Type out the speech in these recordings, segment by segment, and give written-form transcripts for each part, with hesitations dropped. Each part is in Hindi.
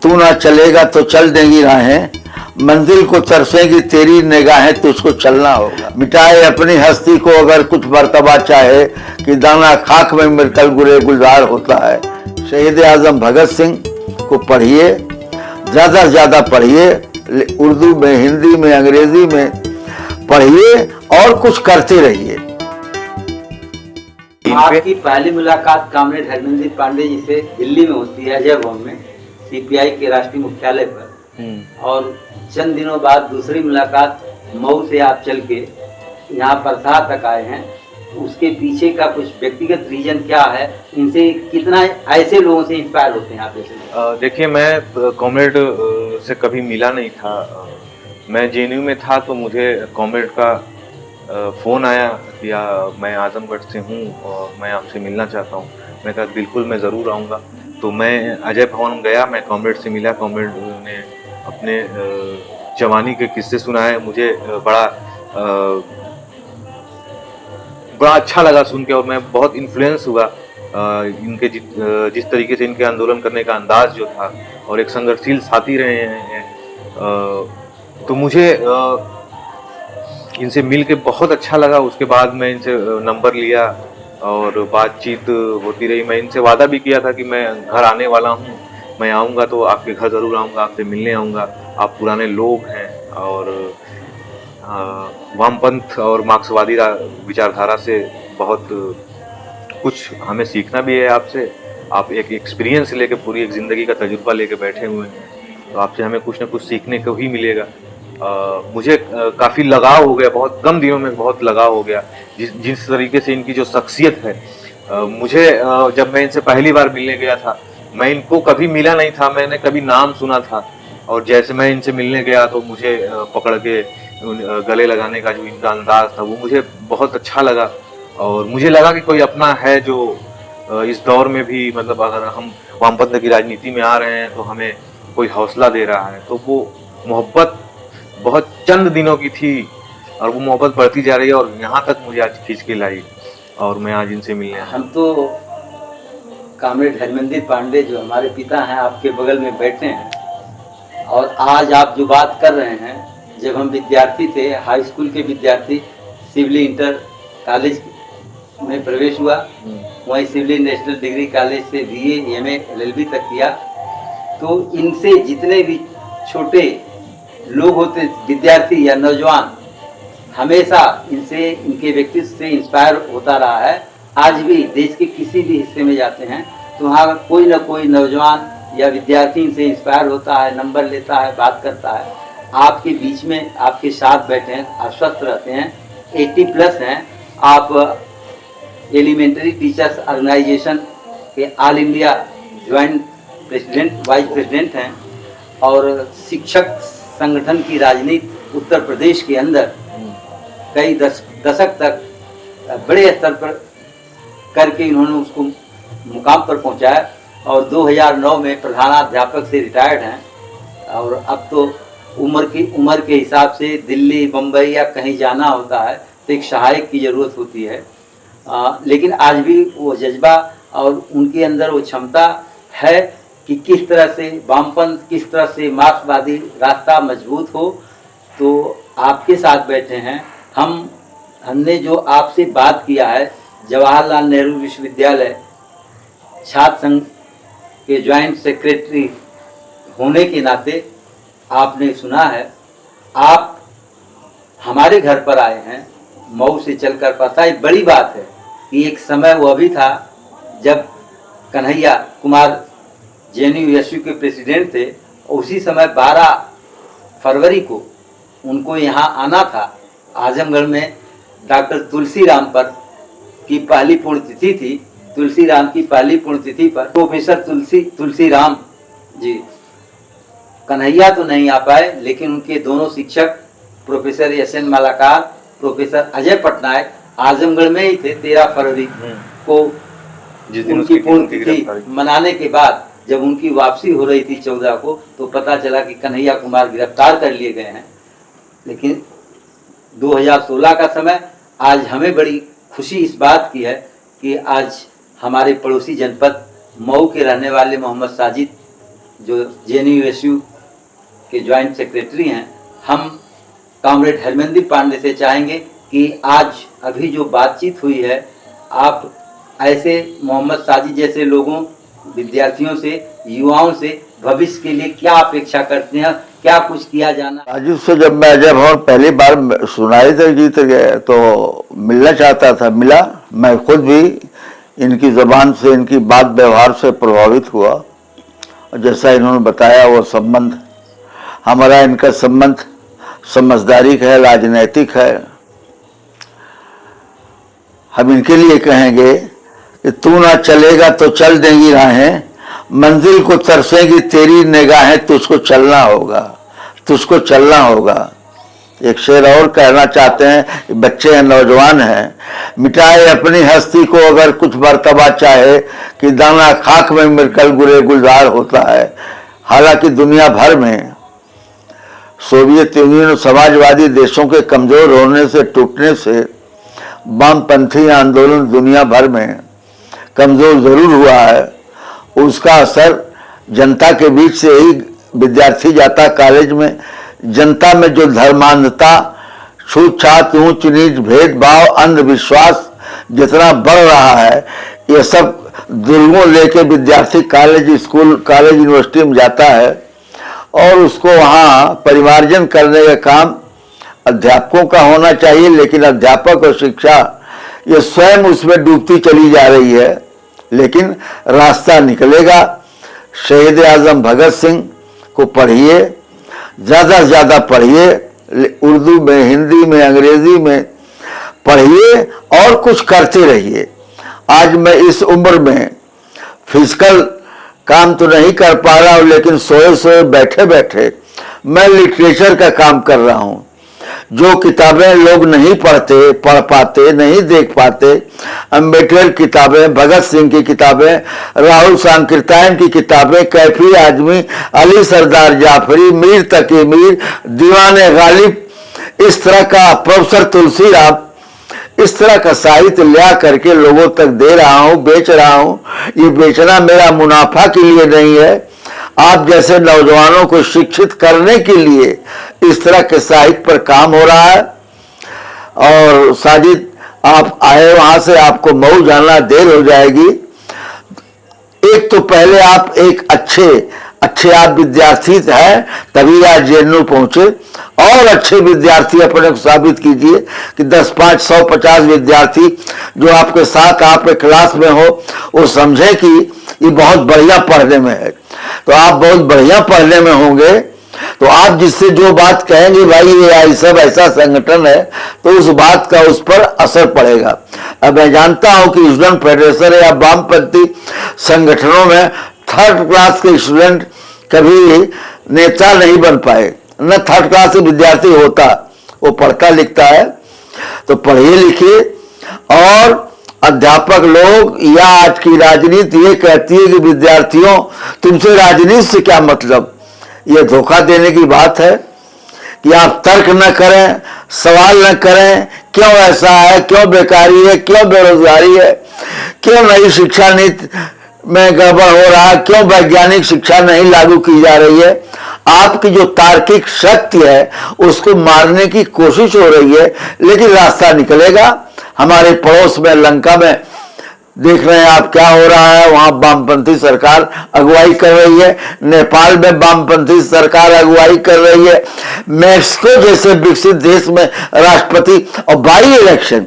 तू ना चलेगा तो चल देंगी राहें, मंजिल को तरसेंगी तेरी निगाहें, तुझको चलना होगा। मिटाए अपनी हस्ती को अगर कुछ मर्तबा चाहे, कि दाना खाक में मिलकर गुरे गुलजार होता है। शहीद आजम भगत सिंह को पढ़िए, ज़्यादा से ज़्यादा पढ़िए, उर्दू में, हिंदी में, अंग्रेजी में पढ़िए और कुछ करते रहिए। आपकी पहली मुलाकात कॉमरेड हरमिंदर पांडे जी से दिल्ली में होती है, अजय भवन में, सीपीआई के राष्ट्रीय मुख्यालय पर। और चंद दिनों बाद दूसरी मुलाकात मऊ से आप चल के यहाँ परसा तक आए हैं। उसके पीछे का कुछ व्यक्तिगत रीजन क्या है? इनसे कितना ऐसे लोगों से इंस्पायर होते हैं आप? ऐसे देखिए, मैं कॉमरेड से कभी मिला नहीं था। मैं जेएनयू में था तो मुझे कॉमरेड का फ़ोन आया कि मैं आजमगढ़ से हूँ और मैं आपसे मिलना चाहता हूँ। मैं कहा बिल्कुल, मैं ज़रूर आऊँगा। तो मैं अजय भवन गया, मैं कॉमरेड से मिला। कॉमरेड ने अपने जवानी के किस्से सुनाए। मुझे बड़ा अच्छा लगा सुन के, और मैं बहुत इन्फ्लुएंस हुआ इनके जिस तरीके से इनके आंदोलन करने का अंदाज जो था, और एक संघर्षशील साथी रहे हैं। तो मुझे इनसे मिल के बहुत अच्छा लगा। उसके बाद मैं इनसे नंबर लिया और बातचीत होती रही। मैं इनसे वादा भी किया था कि मैं घर आने वाला हूँ, मैं आऊँगा तो आपके घर ज़रूर आऊँगा, आपसे मिलने आऊँगा। आप पुराने लोग हैं और वामपंथ और मार्क्सवादी विचारधारा से बहुत कुछ हमें सीखना भी है आपसे। आप एक एक्सपीरियंस लेके, पूरी एक ज़िंदगी का तजुर्बा लेके बैठे हुए हैं, तो आपसे हमें कुछ ना कुछ सीखने को ही मिलेगा। मुझे काफ़ी लगाव हो गया, बहुत कम दिनों में बहुत लगाव हो गया जिस तरीके से इनकी जो शख्सियत है। मुझे जब मैं इनसे पहली बार मिलने गया था, मैं इनको कभी मिला नहीं था, मैंने कभी नाम सुना था, और जैसे मैं इनसे मिलने गया तो मुझे पकड़ के गले लगाने का जो इनका अंदाज था वो मुझे बहुत अच्छा लगा। और मुझे लगा कि कोई अपना है जो इस दौर में भी, मतलब अगर हम वामपंथ की राजनीति में आ रहे हैं तो हमें कोई हौसला दे रहा है। तो वो मोहब्बत बहुत चंद दिनों की थी और वो मोहब्बत बढ़ती जा रही है, और यहाँ तक मुझे आज खींच के लाई और मैं आज इनसे मिलने आया। हम तो कॉमरेड हरमिंदर पांडे जो हमारे पिता हैं, आपके बगल में बैठे हैं, और आज आप जो बात कर रहे हैं, जब हम विद्यार्थी थे, हाई स्कूल के विद्यार्थी, सिविल इंटर कॉलेज में प्रवेश हुआ, वहीं सिविल नेशनल डिग्री कॉलेज से BA MA LLB तक किया। तो इनसे जितने भी छोटे लोग होते, विद्यार्थी या नौजवान, हमेशा इनसे, इनके व्यक्तित्व से इंस्पायर होता रहा है। आज भी देश के किसी भी हिस्से में जाते हैं तो वहाँ कोई ना कोई नौजवान या विद्यार्थी इनसे इंस्पायर होता है, नंबर लेता है, बात करता है। आपके बीच में, आपके साथ बैठे हैं, आप स्वस्थ रहते हैं, 80+ हैं। आप एलिमेंट्री टीचर्स ऑर्गेनाइजेशन के all India joint president, vice president हैं, और शिक्षक संगठन की राजनीति उत्तर प्रदेश के अंदर कई दशक तक बड़े स्तर पर करके इन्होंने उसको मुकाम पर पहुंचाया, और 2009 में प्रधानाध्यापक से रिटायर्ड हैं। और अब तो उम्र के हिसाब से दिल्ली, बम्बई या कहीं जाना होता है तो एक सहायक की ज़रूरत होती है। लेकिन आज भी वो जज्बा और उनके अंदर वो क्षमता है कि किस तरह से वामपंथ, किस तरह से मार्क्सवादी रास्ता मजबूत हो। तो आपके साथ बैठे हैं, हमने जो आपसे बात किया है, जवाहरलाल नेहरू विश्वविद्यालय छात्र संघ के ज्वाइंट सेक्रेटरी होने के नाते आपने सुना है। आप हमारे घर पर आए हैं, मऊ से चलकर। पता एक बड़ी बात है कि एक समय वो अभी था जब कन्हैया कुमार JNU के प्रेसिडेंट थे। उसी समय 12 फरवरी को उनको यहाँ आना था। आजमगढ़ में डॉक्टर तुलसीराम पर की पहली पुण्यतिथि थी। तुलसीराम की पहली पुण्यतिथि पर प्रोफेसर तुलसीराम जी, कन्हैया तो नहीं आ पाए, लेकिन उनके दोनों शिक्षक professor SN Malakar, professor Ajay Patnaik Azamgarh में ही थे। 13 फरवरी को जिस दिन उनकी पुण्यतिथि मनाने के बाद जब उनकी वापसी हो रही थी 14 को, तो पता चला कि कन्हैया कुमार गिरफ्तार कर लिए गए हैं। लेकिन 2016 का समय, आज हमें बड़ी खुशी इस बात की है कि आज हमारे पड़ोसी जनपद मऊ के रहने वाले मोहम्मद साजिद जो JNU के ज्वाइंट सेक्रेटरी हैं, हम कॉमरेड हरमनदीप पांडे से चाहेंगे कि आज अभी जो बातचीत हुई है, आप ऐसे मोहम्मद साजिद जैसे लोगों, विद्यार्थियों से, युवाओं से भविष्य के लिए क्या अपेक्षा करते हैं, क्या कुछ किया जाना। साजिद से जब हम पहली बार सुनाई तक जीत गए तो मिलना चाहता था, मिला। मैं खुद भी इनकी ज़बान से, इनकी बात व्यवहार से प्रभावित हुआ और जैसा इन्होंने बताया वो संबंध, हमारा इनका संबंध समझदारी का है, राजनैतिक है। हम इनके लिए कहेंगे कि तू ना चलेगा तो चल देंगी राहें, मंजिल को तरसेंगी तेरी निगाहें, तुझको चलना होगा, तुझको चलना होगा। एक शेर और कहना चाहते हैं, बच्चे हैं, नौजवान हैं, मिटाए अपनी हस्ती को अगर कुछ मर्तबा चाहे कि दाना खाक में मिलकर गुरे गुलजार होता है। हालांकि दुनिया भर में सोवियत यूनियन और समाजवादी देशों के कमजोर होने से, टूटने से वामपंथी आंदोलन दुनिया भर में कमजोर जरूर हुआ है। उसका असर जनता के बीच से ही विद्यार्थी जाता कॉलेज में, जनता में जो धर्मांधता, छूत-छात, ऊंच नीच, भेदभाव, अंधविश्वास जितना बढ़ रहा है, ये सब दुर्गुण लेके विद्यार्थी कॉलेज, स्कूल, कॉलेज, यूनिवर्सिटी में जाता है और उसको वहाँ परिमार्जन करने का काम अध्यापकों का होना चाहिए। लेकिन अध्यापक और शिक्षा ये स्वयं उसमें डूबती चली जा रही है। लेकिन रास्ता निकलेगा। शहीद आजम भगत सिंह को पढ़िए, ज़्यादा से ज़्यादा पढ़िए, उर्दू में, हिंदी में, अंग्रेजी में पढ़िए और कुछ करते रहिए। आज मैं इस उम्र में फिजिकल काम तो नहीं कर पा रहा हूँ, लेकिन सोए सोए बैठे बैठे मैं लिटरेचर का काम कर रहा हूँ। जो किताबें लोग नहीं पढ़ते, पढ़ पाते, नहीं देख पाते, अम्बेडकर किताबें, भगत सिंह की किताबें, राहुल सांकृत्यायन की किताबें, कैफी आजमी, अली सरदार जाफरी, मीर तकी मीर, दीवाने गालिब, इस तरह का, प्रोफेसर तुलसीराम, इस तरह का साहित्य लिया करके लोगों तक दे रहा हूँ, बेच रहा हूँ। ये बेचना मेरा मुनाफा के लिए नहीं है, आप जैसे नौजवानों को शिक्षित करने के लिए इस तरह के साहित्य पर काम हो रहा है। और साजिद, आप आए वहां से, आपको मऊ जाना देर हो जाएगी। एक तो पहले आप एक अच्छे आप विद्यार्थी हैं, तभी आज JNU पहुंचे, और अच्छे विद्यार्थी अपने को साबित कीजिए कि 10, 5, 100, 50 विद्यार्थी जो आपके साथ आपके क्लास में हो, वो समझे कि ये बहुत बढ़िया पढ़ने में है। तो आप बहुत बढ़िया पढ़ने में होंगे तो आप जिससे जो बात कहेंगे, भाई ये सब ऐसा संगठन है, तो उस बात का उस पर असर पड़ेगा। अब मैं जानता हूं कि स्टूडेंट फेडरेशन या वामपंथी संगठनों में 3rd क्लास के स्टूडेंट कभी नेता नहीं बन पाए, न 3rd क्लास के विद्यार्थी होता, वो पढ़ता लिखता है। तो पढ़िए लिखिए। और अध्यापक लोग या आज की राजनीति ये कहती है कि विद्यार्थियों, तुमसे राजनीति से क्या मतलब। ये धोखा देने की बात है कि आप तर्क न करें, सवाल न करें, क्यों ऐसा है, क्यों बेकारी है, क्यों बेरोजगारी है, क्यों नई शिक्षा नीति में गड़बड़ हो रहा है, क्यों वैज्ञानिक शिक्षा नहीं लागू की जा रही है। आपकी जो तार्किक शक्ति है उसको मारने की कोशिश हो रही है, लेकिन रास्ता निकलेगा। हमारे पड़ोस में लंका में देख रहे हैं आप क्या हो रहा है, वहां वामपंथी सरकार अगुवाई कर रही है। नेपाल में वामपंथी सरकार अगुवाई कर रही है। मैक्सिको जैसे विकसित देश में राष्ट्रपति और बाई इलेक्शन।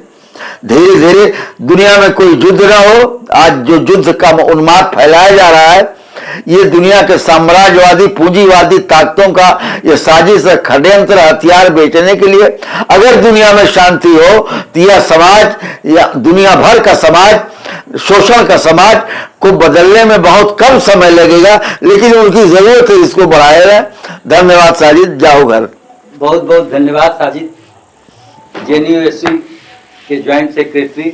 धीरे धीरे दुनिया में कोई युद्ध ना हो। आज जो युद्ध का उन्माद फैलाया जा रहा है, ये दुनिया के साम्राज्यवादी पूंजीवादी ताकतों का ये साजिश है, षड्यंत्र, हथियार बेचने के लिए। अगर दुनिया में शांति हो तो यह समाज या दुनिया भर का समाज, शोषण का समाज को बदलने में बहुत कम समय लगेगा, लेकिन उनकी जरूरत है इसको बढ़ाए रहे। धन्यवाद साजिद, जाओ घर। बहुत बहुत धन्यवाद साजिद, JNU के ज्वाइंट सेक्रेटरी।